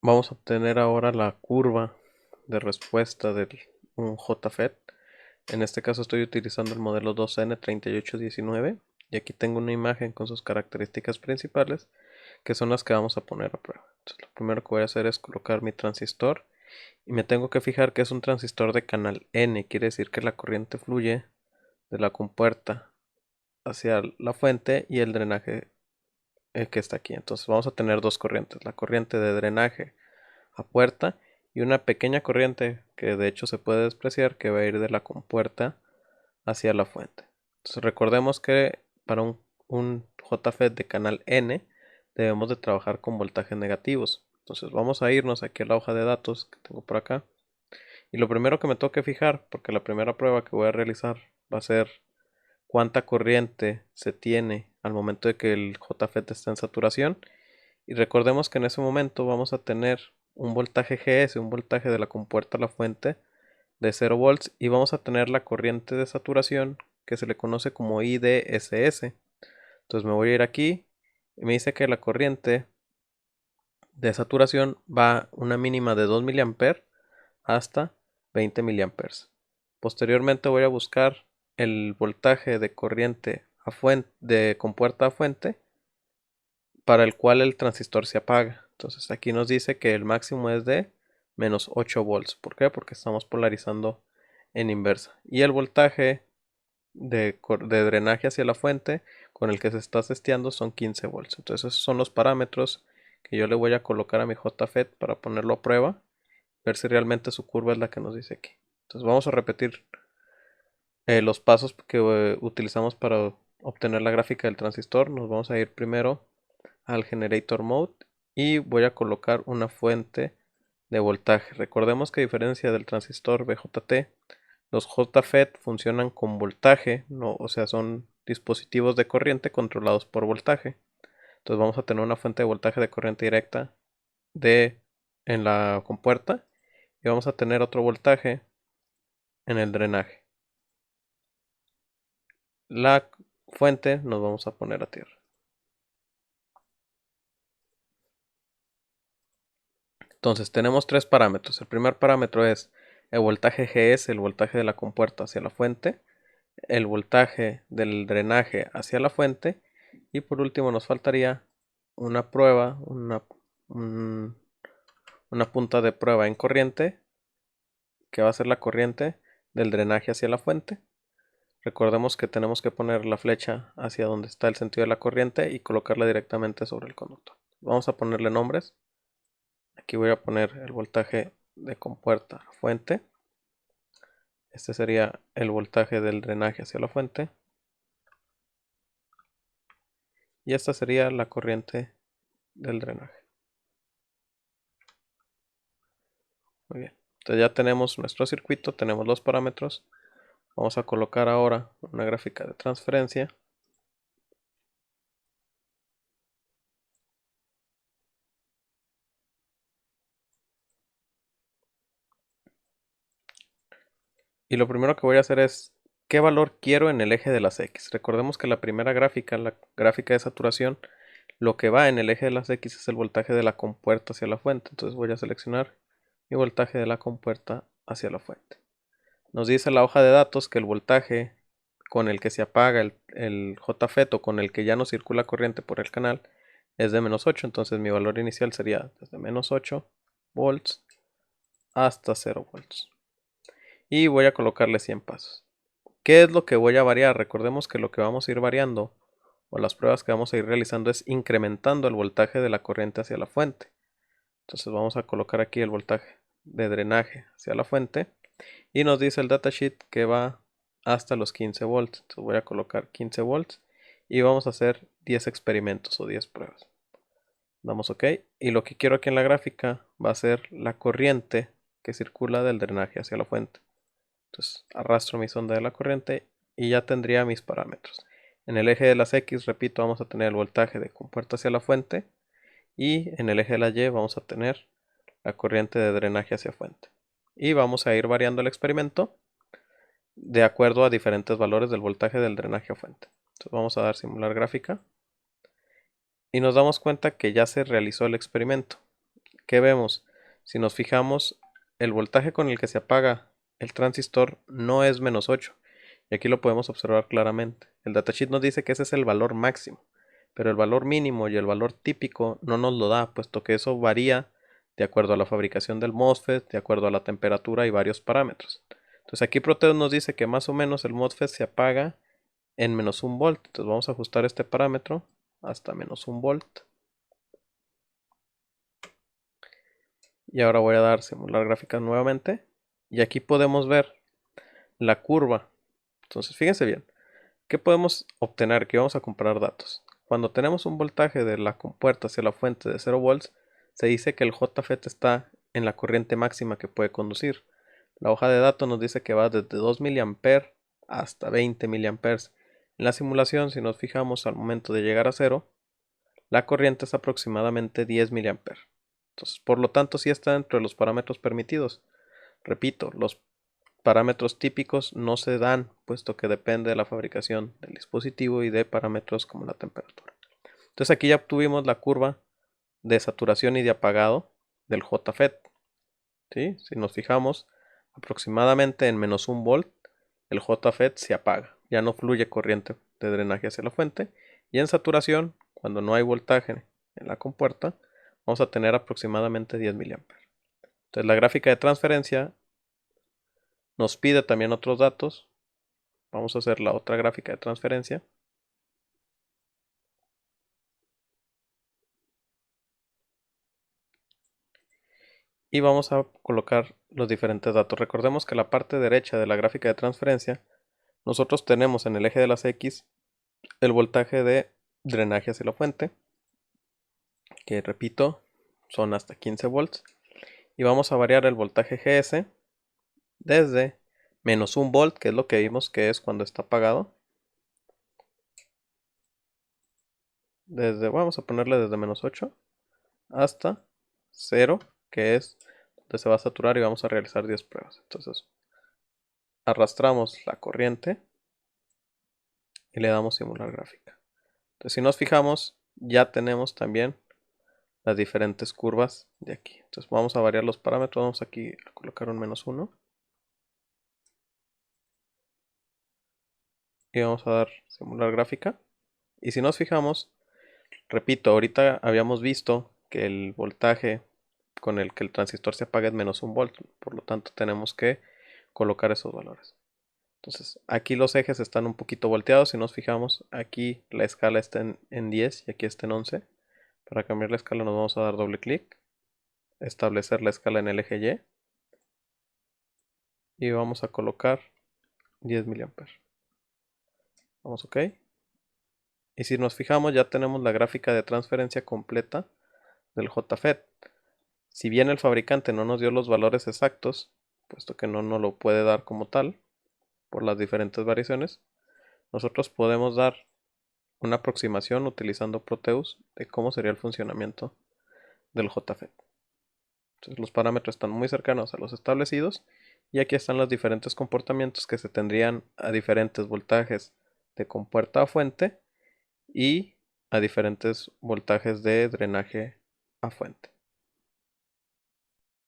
Vamos a obtener ahora la curva de respuesta de un JFET. En este caso estoy utilizando el modelo 2N3819 y aquí tengo una imagen con sus características principales que son las que vamos a poner a prueba. Entonces, lo primero que voy a hacer es colocar mi transistor y me tengo que fijar que es un transistor de canal N, quiere decir que la corriente fluye de la compuerta hacia la fuente y el drenaje que está aquí. Entonces vamos a tener dos corrientes, la corriente de drenaje a puerta y una pequeña corriente que de hecho se puede despreciar que va a ir de la compuerta hacia la fuente. Entonces recordemos que para un JFET de canal N debemos de trabajar con voltajes negativos. Entonces vamos a irnos aquí a la hoja de datos que tengo por acá. Y lo primero que me tengo que fijar, porque la primera prueba que voy a realizar va a ser cuánta corriente se tiene al momento de que el JFET está en saturación. Y recordemos que en ese momento vamos a tener un voltaje GS, un voltaje de la compuerta a la fuente de 0 volts y vamos a tener la corriente de saturación que se le conoce como IDSS. Entonces me voy a ir aquí y me dice que la corriente de saturación va una mínima de 2 mA hasta 20 mA. Posteriormente voy a buscar el voltaje de corriente a fuente, de compuerta a fuente para el cual el transistor se apaga. Entonces aquí nos dice que el máximo es de menos 8 volts. ¿Por qué? Porque estamos polarizando en inversa. Y el voltaje de drenaje hacia la fuente con el que se está testeando son 15 volts. Entonces esos son los parámetros que yo le voy a colocar a mi JFET para ponerlo a prueba, ver si realmente su curva es la que nos dice aquí. Entonces vamos a repetir los pasos que utilizamos para obtener la gráfica del transistor. Nos vamos a ir primero al Generator Mode y voy a colocar una fuente de voltaje. Recordemos que a diferencia del transistor BJT, los JFET funcionan con voltaje, no, o sea, son dispositivos de corriente controlados por voltaje. Entonces vamos a tener una fuente de voltaje de corriente directa en la compuerta y vamos a tener otro voltaje en el drenaje. La fuente nos vamos a poner a tierra. Entonces tenemos tres parámetros. El primer parámetro es el voltaje GS, el voltaje de la compuerta hacia la fuente, el voltaje del drenaje hacia la fuente y por último nos faltaría una prueba, una punta de prueba en corriente que va a ser la corriente del drenaje hacia la fuente. Recordemos que tenemos que poner la flecha hacia donde está el sentido de la corriente y colocarla directamente sobre el conductor. Vamos a ponerle nombres. Aquí voy a poner el voltaje de compuerta a fuente. Este sería el voltaje del drenaje hacia la fuente. Y esta sería la corriente del drenaje. Muy bien. Entonces ya tenemos nuestro circuito, tenemos los parámetros. Vamos a colocar ahora una gráfica de transferencia. Y lo primero que voy a hacer es qué valor quiero en el eje de las X. Recordemos que la primera gráfica, la gráfica de saturación, lo que va en el eje de las X es el voltaje de la compuerta hacia la fuente. Entonces voy a seleccionar mi voltaje de la compuerta hacia la fuente. Nos dice la hoja de datos que el voltaje con el que se apaga el JFET o con el que ya no circula corriente por el canal es de menos 8. Entonces mi valor inicial sería desde menos 8 volts hasta 0 volts. Y voy a colocarle 100 pasos. ¿Qué es lo que voy a variar? Recordemos que lo que vamos a ir variando o las pruebas que vamos a ir realizando es incrementando el voltaje de la corriente hacia la fuente. Entonces vamos a colocar aquí el voltaje de drenaje hacia la fuente y nos dice el datasheet que va hasta los 15 volts. Entonces voy a colocar 15 volts y vamos a hacer 10 experimentos o 10 pruebas. Damos OK y lo que quiero aquí en la gráfica va a ser la corriente que circula del drenaje hacia la fuente. Entonces arrastro mi sonda de la corriente y ya tendría mis parámetros. En el eje de las X, repito, vamos a tener el voltaje de compuerta hacia la fuente y en el eje de la Y vamos a tener la corriente de drenaje hacia fuente. Y vamos a ir variando el experimento de acuerdo a diferentes valores del voltaje del drenaje a fuente. Entonces vamos a dar simular gráfica y nos damos cuenta que ya se realizó el experimento. ¿qué vemos? Si nos fijamos, el voltaje con el que se apaga el transistor no es -8. Y aquí lo podemos observar claramente. El datasheet nos dice que ese es el valor máximo, pero el valor mínimo y el valor típico no nos lo da, puesto que eso varía de acuerdo a la fabricación del MOSFET, de acuerdo a la temperatura y varios parámetros. Entonces aquí Proteus nos dice que más o menos el MOSFET se apaga en -1 volt. Entonces vamos a ajustar este parámetro hasta -1 volt. Y ahora voy a dar simular gráfica nuevamente. Y aquí podemos ver la curva. Entonces fíjense bien. ¿Qué podemos obtener? Que vamos a comparar datos. Cuando tenemos un voltaje de la compuerta hacia la fuente de 0 volts, se dice que el JFET está en la corriente máxima que puede conducir. La hoja de datos nos dice que va desde 2 mA hasta 20 mA. En la simulación, si nos fijamos al momento de llegar a 0, la corriente es aproximadamente 10 mA. Entonces, por lo tanto, sí está dentro de los parámetros permitidos. Repito, los parámetros típicos no se dan, puesto que depende de la fabricación del dispositivo y de parámetros como la temperatura. Entonces aquí ya obtuvimos la curva de saturación y de apagado del JFET. ¿Sí? Si nos fijamos, aproximadamente en -1 volt, el JFET se apaga. Ya no fluye corriente de drenaje hacia la fuente. Y en saturación, cuando no hay voltaje en la compuerta, vamos a tener aproximadamente 10 mA. Entonces la gráfica de transferencia nos pide también otros datos. Vamos a hacer la otra gráfica de transferencia. Y vamos a colocar los diferentes datos. Recordemos que la parte derecha de la gráfica de transferencia, nosotros tenemos en el eje de las X el voltaje de drenaje hacia la fuente, que repito, son hasta 15 volts. Y vamos a variar el voltaje GS desde -1 volt, que es lo que vimos que es cuando está apagado. Vamos a ponerle desde -8 hasta 0, que es donde se va a saturar, y vamos a realizar 10 pruebas. Entonces arrastramos la corriente y le damos simular gráfica. Entonces si nos fijamos, ya tenemos también las diferentes curvas de aquí. Entonces vamos a variar los parámetros. Vamos aquí a colocar un -1 y vamos a dar simular gráfica. Y si nos fijamos, repito, ahorita habíamos visto que el voltaje con el que el transistor se apaga es -1 volt, por lo tanto tenemos que colocar esos valores. Entonces aquí los ejes están un poquito volteados. Si nos fijamos, aquí la escala está en 10 y aquí está en 11. Para cambiar la escala nos vamos a dar doble clic, establecer la escala en el eje Y y vamos a colocar 10 mA. Vamos OK. Y si nos fijamos, ya tenemos la gráfica de transferencia completa del JFET. Si bien el fabricante no nos dio los valores exactos, puesto que no nos lo puede dar como tal, por las diferentes variaciones, nosotros podemos dar una aproximación utilizando Proteus de cómo sería el funcionamiento del JFET. Entonces los parámetros están muy cercanos a los establecidos y aquí están los diferentes comportamientos que se tendrían a diferentes voltajes de compuerta a fuente y a diferentes voltajes de drenaje a fuente.